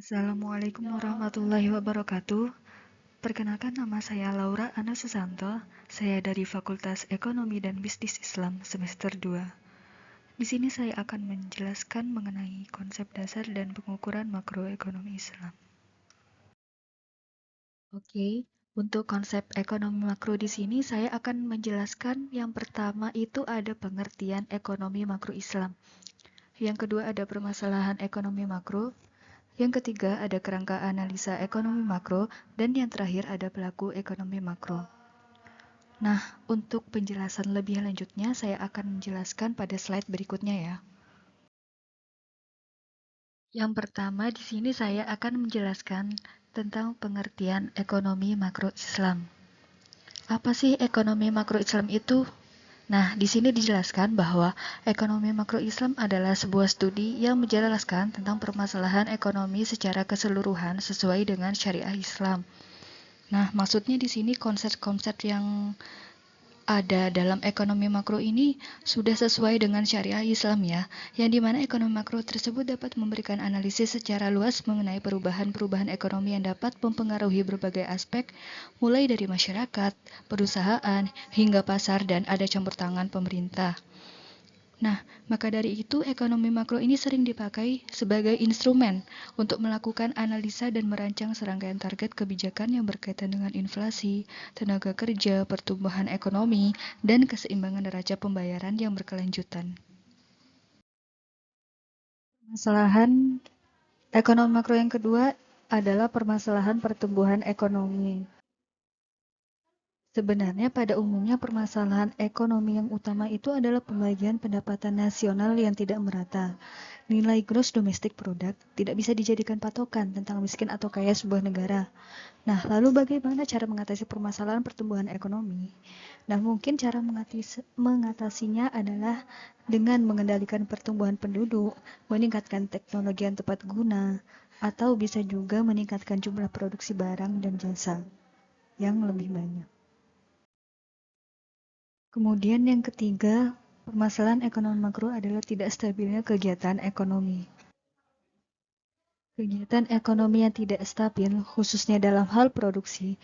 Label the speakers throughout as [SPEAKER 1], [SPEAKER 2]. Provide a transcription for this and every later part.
[SPEAKER 1] Assalamualaikum warahmatullahi wabarakatuh. Perkenalkan, nama saya Laura Ana Susanto. Saya dari Fakultas Ekonomi dan Bisnis Islam semester 2. Di sini saya akan menjelaskan mengenai konsep dasar dan pengukuran makroekonomi Islam. Oke, untuk konsep ekonomi makro di sini saya akan menjelaskan yang pertama itu ada pengertian ekonomi makro Islam. Yang kedua ada permasalahan ekonomi makro. Yang ketiga ada kerangka analisa ekonomi makro, dan yang terakhir ada pelaku ekonomi makro. Nah, untuk penjelasan lebih lanjutnya saya akan menjelaskan pada slide berikutnya ya. Yang pertama di sini saya akan menjelaskan tentang pengertian ekonomi makro Islam. Apa sih ekonomi makro Islam itu? Nah, di sini dijelaskan bahwa ekonomi makro Islam adalah sebuah studi yang menjelaskan tentang permasalahan ekonomi secara keseluruhan sesuai dengan syariah Islam. Nah, maksudnya di sini konsep-konsep yang ada dalam ekonomi makro ini sudah sesuai dengan syariah Islam ya, yang dimana ekonomi makro tersebut dapat memberikan analisis secara luas mengenai perubahan-perubahan ekonomi yang dapat mempengaruhi berbagai aspek, mulai dari masyarakat, perusahaan, hingga pasar, dan ada campur tangan pemerintah. Nah, maka dari itu ekonomi makro ini sering dipakai sebagai instrumen untuk melakukan analisa dan merancang serangkaian target kebijakan yang berkaitan dengan inflasi, tenaga kerja, pertumbuhan ekonomi, dan keseimbangan neraca pembayaran yang berkelanjutan. Permasalahan ekonomi makro yang kedua adalah permasalahan pertumbuhan ekonomi. Sebenarnya pada umumnya permasalahan ekonomi yang utama itu adalah pembagian pendapatan nasional yang tidak merata. Nilai gross domestic product tidak bisa dijadikan patokan tentang miskin atau kaya sebuah negara. Nah, lalu bagaimana cara mengatasi permasalahan pertumbuhan ekonomi? Nah, mungkin cara mengatasinya adalah dengan mengendalikan pertumbuhan penduduk, meningkatkan teknologi yang tepat guna, atau bisa juga meningkatkan jumlah produksi barang dan jasa yang lebih banyak. Kemudian yang ketiga, permasalahan ekonomi makro adalah tidak stabilnya kegiatan ekonomi. Kegiatan ekonomi yang tidak stabil, khususnya dalam hal produksi,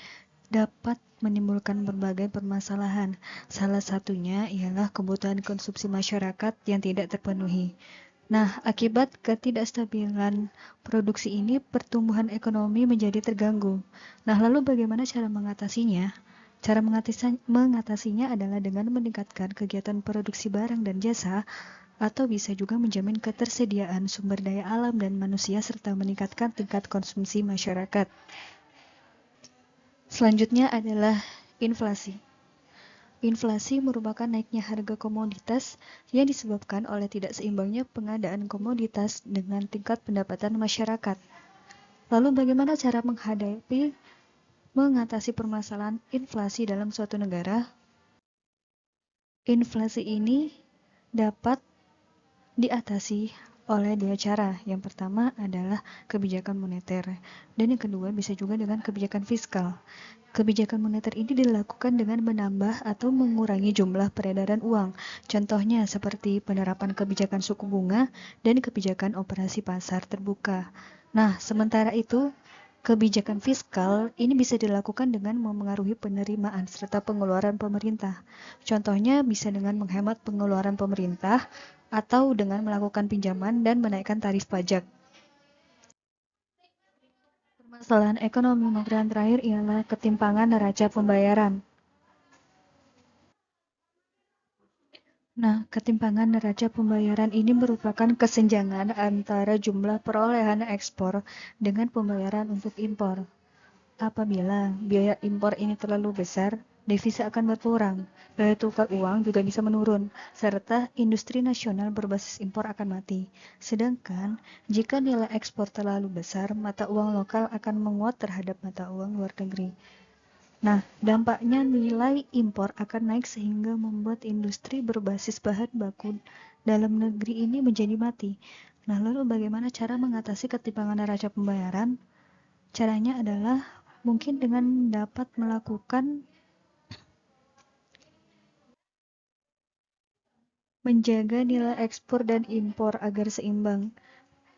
[SPEAKER 1] dapat menimbulkan berbagai permasalahan. Salah satunya ialah kebutuhan konsumsi masyarakat yang tidak terpenuhi. Nah, akibat ketidakstabilan produksi ini, pertumbuhan ekonomi menjadi terganggu. Nah, lalu bagaimana cara mengatasinya? Cara mengatasinya adalah dengan meningkatkan kegiatan produksi barang dan jasa, atau bisa juga menjamin ketersediaan sumber daya alam dan manusia serta meningkatkan tingkat konsumsi masyarakat. Selanjutnya adalah inflasi. Inflasi merupakan naiknya harga komoditas yang disebabkan oleh tidak seimbangnya pengadaan komoditas dengan tingkat pendapatan masyarakat. Lalu bagaimana cara mengatasi permasalahan inflasi dalam suatu negara? Inflasi ini dapat diatasi oleh dua cara. Yang pertama adalah kebijakan moneter, dan yang kedua bisa juga dengan kebijakan fiskal. Kebijakan moneter ini dilakukan dengan menambah atau mengurangi jumlah peredaran uang. Contohnya seperti penerapan kebijakan suku bunga dan kebijakan operasi pasar terbuka. Nah, sementara itu, kebijakan fiskal ini bisa dilakukan dengan memengaruhi penerimaan serta pengeluaran pemerintah. Contohnya bisa dengan menghemat pengeluaran pemerintah atau dengan melakukan pinjaman dan menaikkan tarif pajak. Permasalahan ekonomi makro yang terakhir ialah ketimpangan neraca pembayaran. Nah, ketimpangan neraca pembayaran ini merupakan kesenjangan antara jumlah perolehan ekspor dengan pembayaran untuk impor. Apabila biaya impor ini terlalu besar, devisa akan berkurang, nilai tukar uang juga bisa menurun, serta industri nasional berbasis impor akan mati. Sedangkan, jika nilai ekspor terlalu besar, mata uang lokal akan menguat terhadap mata uang luar negeri. Nah, dampaknya nilai impor akan naik sehingga membuat industri berbasis bahan baku dalam negeri ini menjadi mati. Nah, lalu bagaimana cara mengatasi ketimpangan neraca pembayaran? Caranya adalah mungkin dengan dapat melakukan menjaga nilai ekspor dan impor agar seimbang.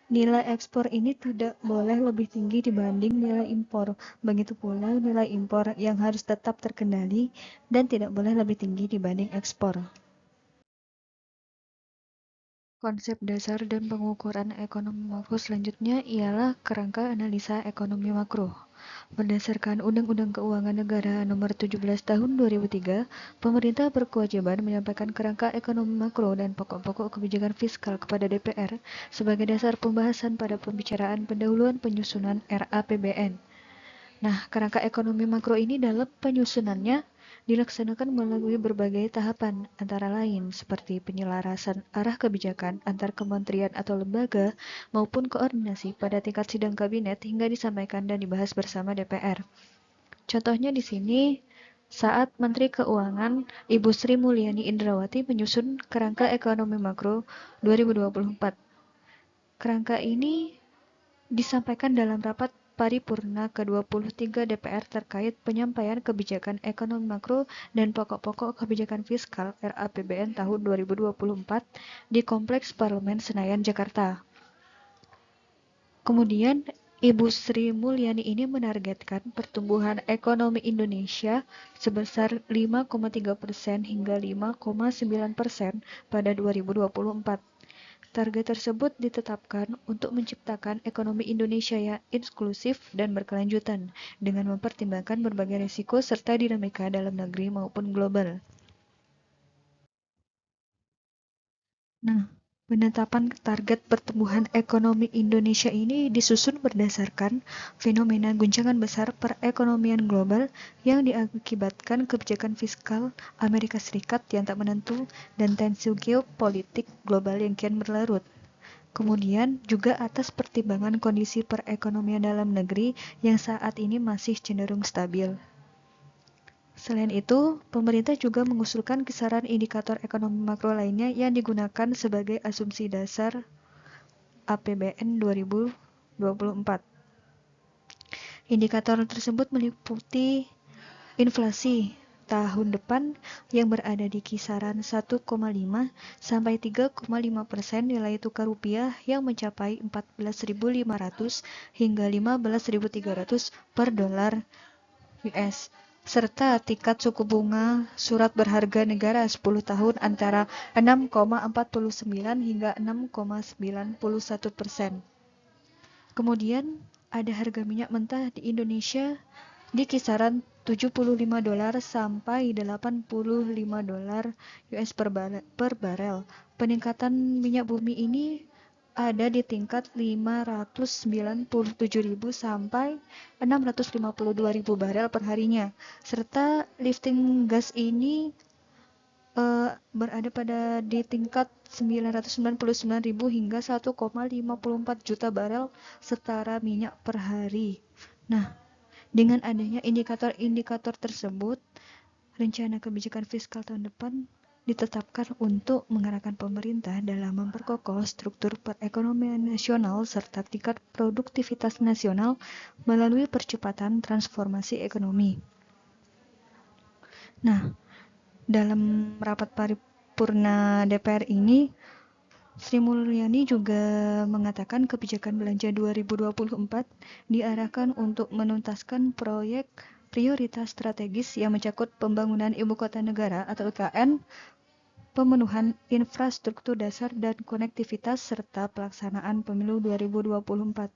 [SPEAKER 1] Nilai ekspor ini tidak boleh lebih tinggi dibanding nilai impor. Begitu pula nilai impor yang harus tetap terkendali dan tidak boleh lebih tinggi dibanding ekspor. Konsep dasar dan pengukuran ekonomi makro selanjutnya ialah kerangka analisa ekonomi makro. Berdasarkan Undang-Undang Keuangan Negara Nomor 17 Tahun 2003, pemerintah berkewajiban menyampaikan kerangka ekonomi makro dan pokok-pokok kebijakan fiskal kepada DPR sebagai dasar pembahasan pada pembicaraan pendahuluan penyusunan RAPBN. Nah, kerangka ekonomi makro ini dalam penyusunannya dilaksanakan melalui berbagai tahapan, antara lain seperti penyelarasan arah kebijakan antar kementerian atau lembaga maupun koordinasi pada tingkat sidang kabinet hingga disampaikan dan dibahas bersama DPR. Contohnya di sini saat Menteri Keuangan Ibu Sri Mulyani Indrawati menyusun kerangka ekonomi makro 2024. Kerangka ini disampaikan dalam rapat paripurna ke-23 DPR terkait penyampaian kebijakan ekonomi makro dan pokok-pokok kebijakan fiskal RAPBN tahun 2024 di Kompleks Parlemen Senayan, Jakarta. Kemudian, Ibu Sri Mulyani ini menargetkan pertumbuhan ekonomi Indonesia sebesar 5,3% hingga 5,9% pada 2024. Target tersebut ditetapkan untuk menciptakan ekonomi Indonesia yang inklusif dan berkelanjutan, dengan mempertimbangkan berbagai risiko serta dinamika dalam negeri maupun global. Nah, penetapan target pertumbuhan ekonomi Indonesia ini disusun berdasarkan fenomena guncangan besar perekonomian global yang diakibatkan kebijakan fiskal Amerika Serikat yang tak menentu dan tensi geopolitik global yang kian berlarut. Kemudian juga atas pertimbangan kondisi perekonomian dalam negeri yang saat ini masih cenderung stabil. Selain itu, pemerintah juga mengusulkan kisaran indikator ekonomi makro lainnya yang digunakan sebagai asumsi dasar APBN 2024. Indikator tersebut meliputi inflasi tahun depan yang berada di kisaran 1,5 sampai 3,5%, nilai tukar rupiah yang mencapai 14.500 hingga 15.300 per dolar US, serta tingkat suku bunga surat berharga negara 10 tahun antara 6,49 hingga 6,91%. Kemudian ada harga minyak mentah di Indonesia di kisaran $75 sampai $85 US per barel. Peningkatan minyak bumi ini ada di tingkat 597.000 sampai 652.000 barel per harinya. Serta lifting gas ini berada pada di tingkat 999.000 hingga 1,54 juta barel setara minyak per hari. Nah, dengan adanya indikator-indikator tersebut, rencana kebijakan fiskal tahun depan ditetapkan untuk mengarahkan pemerintah dalam memperkokoh struktur perekonomian nasional serta tingkat produktivitas nasional melalui percepatan transformasi ekonomi. Nah, dalam rapat paripurna DPR ini, Sri Mulyani juga mengatakan kebijakan belanja 2024 diarahkan untuk menuntaskan proyek prioritas strategis yang mencakup pembangunan ibu kota negara atau IKN, pemenuhan infrastruktur dasar dan konektivitas, serta pelaksanaan pemilu 2024.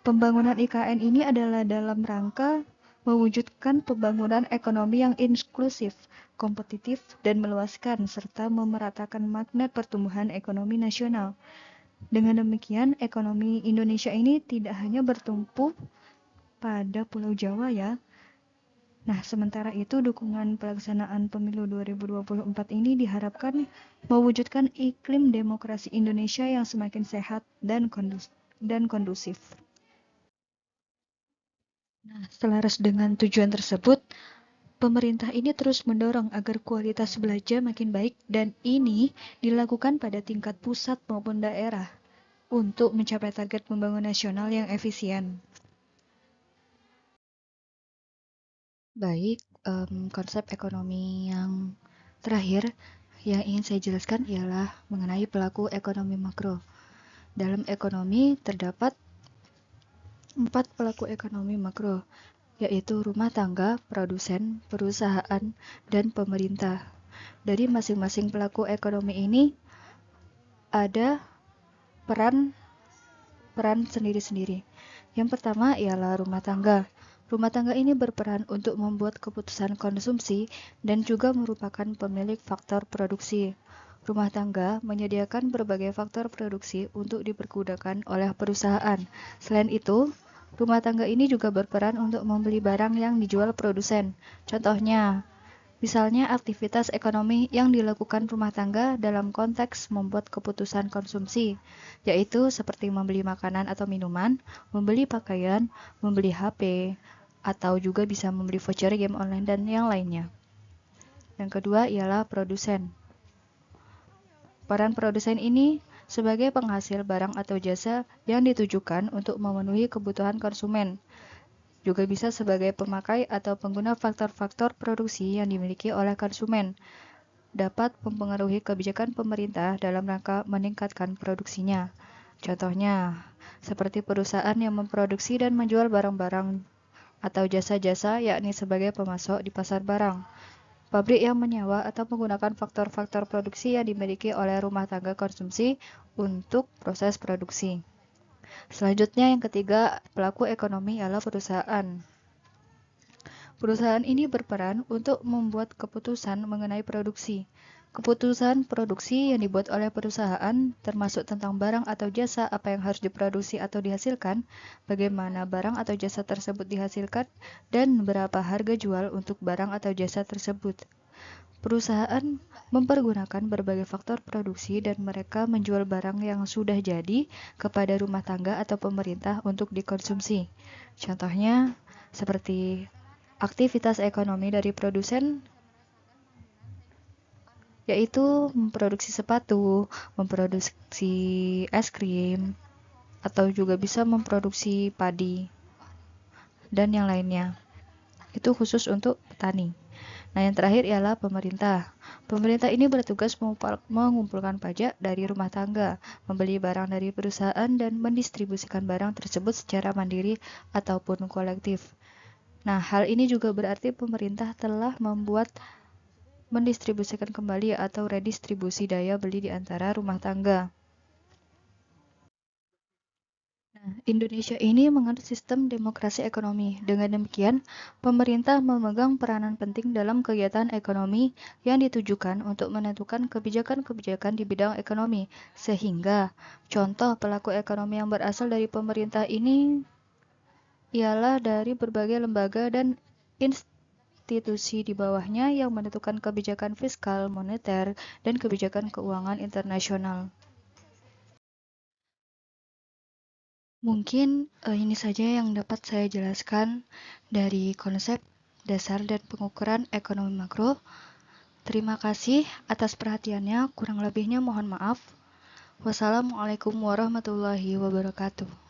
[SPEAKER 1] Pembangunan IKN ini adalah dalam rangka mewujudkan pembangunan ekonomi yang inklusif, kompetitif, dan meluaskan, serta memeratakan magnet pertumbuhan ekonomi nasional. Dengan demikian, ekonomi Indonesia ini tidak hanya bertumpu pada Pulau Jawa ya. Nah, sementara itu dukungan pelaksanaan pemilu 2024 ini diharapkan mewujudkan iklim demokrasi Indonesia yang semakin sehat dan kondusif. Nah, selaras dengan tujuan tersebut, pemerintah ini terus mendorong agar kualitas belajar makin baik dan ini dilakukan pada tingkat pusat maupun daerah untuk mencapai target pembangunan nasional yang efisien. Baik, konsep ekonomi yang terakhir yang ingin saya jelaskan ialah mengenai pelaku ekonomi makro. Dalam ekonomi terdapat 4 pelaku ekonomi makro, yaitu rumah tangga, produsen, perusahaan, dan pemerintah. Dari masing-masing pelaku ekonomi ini ada peran sendiri-sendiri. Yang pertama ialah rumah tangga. Rumah tangga ini berperan untuk membuat keputusan konsumsi dan juga merupakan pemilik faktor produksi. Rumah tangga menyediakan berbagai faktor produksi untuk dipergunakan oleh perusahaan. Selain itu, rumah tangga ini juga berperan untuk membeli barang yang dijual produsen. Contohnya, misalnya aktivitas ekonomi yang dilakukan rumah tangga dalam konteks membuat keputusan konsumsi, yaitu seperti membeli makanan atau minuman, membeli pakaian, membeli HP, atau juga bisa membeli voucher game online dan yang lainnya. Yang kedua ialah produsen. Peran produsen ini sebagai penghasil barang atau jasa yang ditujukan untuk memenuhi kebutuhan konsumen. Juga bisa sebagai pemakai atau pengguna faktor-faktor produksi yang dimiliki oleh konsumen, dapat mempengaruhi kebijakan pemerintah dalam rangka meningkatkan produksinya. Contohnya, seperti perusahaan yang memproduksi dan menjual barang-barang atau jasa-jasa, yakni sebagai pemasok di pasar barang. Pabrik yang menyewa atau menggunakan faktor-faktor produksi yang dimiliki oleh rumah tangga konsumsi untuk proses produksi. Selanjutnya yang ketiga, pelaku ekonomi adalah perusahaan. Perusahaan ini berperan untuk membuat keputusan mengenai produksi. Keputusan produksi yang dibuat oleh perusahaan termasuk tentang barang atau jasa apa yang harus diproduksi atau dihasilkan, bagaimana barang atau jasa tersebut dihasilkan, dan berapa harga jual untuk barang atau jasa tersebut. Perusahaan mempergunakan berbagai faktor produksi dan mereka menjual barang yang sudah jadi kepada rumah tangga atau pemerintah untuk dikonsumsi. Contohnya, seperti aktivitas ekonomi dari produsen, yaitu memproduksi sepatu, memproduksi es krim, atau juga bisa memproduksi padi, dan yang lainnya. Itu khusus untuk petani. Nah, yang terakhir ialah pemerintah. Pemerintah ini bertugas mengumpulkan pajak dari rumah tangga, membeli barang dari perusahaan, dan mendistribusikan barang tersebut secara mandiri ataupun kolektif. Nah, hal ini juga berarti pemerintah telah mendistribusikan kembali atau redistribusi daya beli di antara rumah tangga. Indonesia ini menganut sistem demokrasi ekonomi. Dengan demikian, pemerintah memegang peranan penting dalam kegiatan ekonomi yang ditujukan untuk menentukan kebijakan-kebijakan di bidang ekonomi. Sehingga, contoh pelaku ekonomi yang berasal dari pemerintah ini ialah dari berbagai lembaga dan institusi di bawahnya yang menentukan kebijakan fiskal, moneter, dan kebijakan keuangan internasional. Mungkin ini saja yang dapat saya jelaskan dari konsep dasar dan pengukuran ekonomi makro. Terima kasih atas perhatiannya, kurang lebihnya mohon maaf. Wassalamualaikum warahmatullahi wabarakatuh.